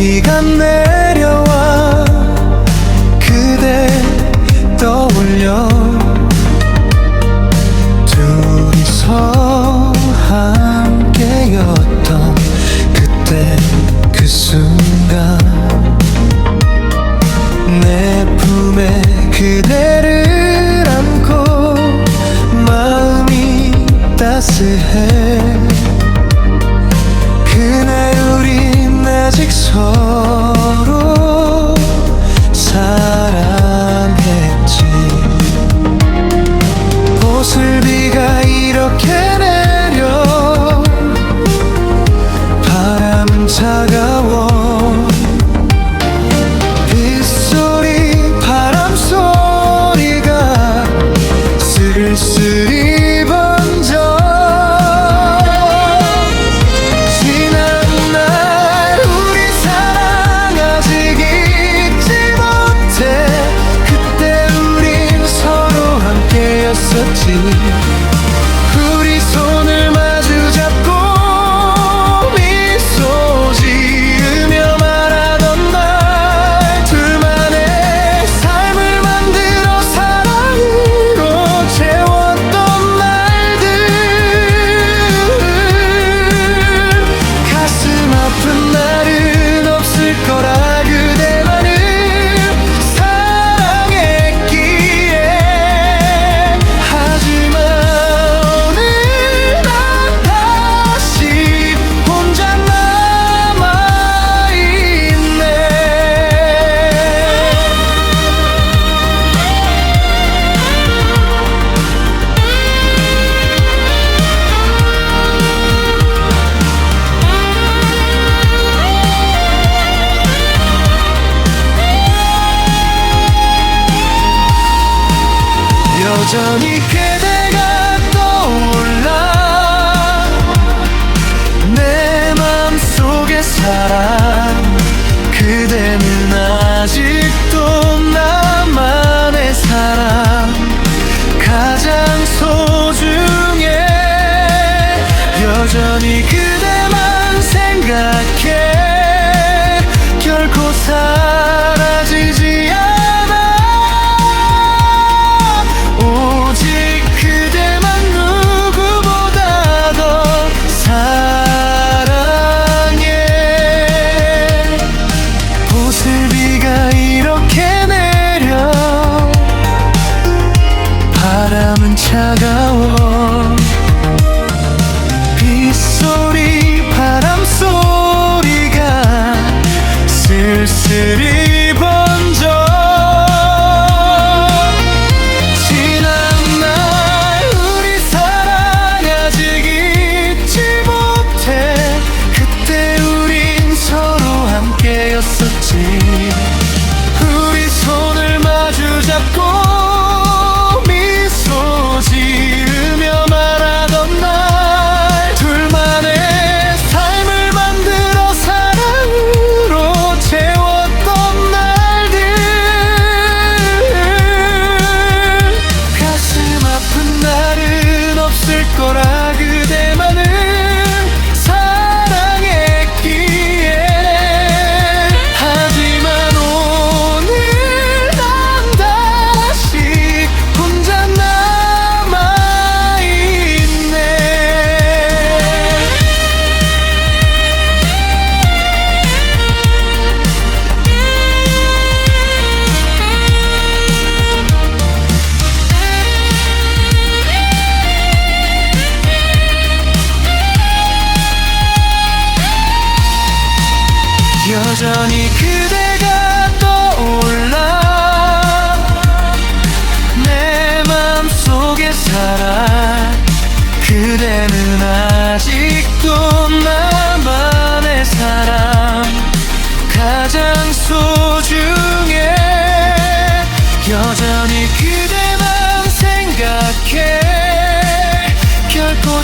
비가 내려와 그대 떠올려 둘이서 함께였던 그때 그 순간 내 품에 그대를 안고 마음이 따스해. 그날 우린 아직 서로 사랑했지. 보슬비가 이렇게 내려 바람은 차가워. 빗소리 바람 소리가 쓸쓸히 번져. 우리 손을 마주 잡고 미소 지으며 말하던 날, 둘만의 삶을 만들어 사랑으로 채웠던 날들. 가슴 아픈 날은 없을 거라 그대만을 여전히 그대가 떠올라. 내 맘속에 살아. 그대는 아직도 나만의 사람, 가장 소중해. 여전히 그대만 생각해. 결코 사라지지 않아. 바람은 차가워. 빗소리 바람 소리가 쓸쓸히 번져. 지난 날 우리 사랑 아직 잊지 못해. 그때 우린 서로 함께였었지. 우리 손을 마주 잡고 지으며 말하던 날, 둘만의 삶을 만들어 사랑으로 채웠던 날들. 가슴 아픈 날은 없을 거라 그대만을 사랑했기에. 하지만 오늘 난 다시 혼자 여전히 그대가 떠올라. 내 맘속에 살아. 그대는 아직도 나만의 사람, 가장 소중해. 여전히 그대만 생각해. 결코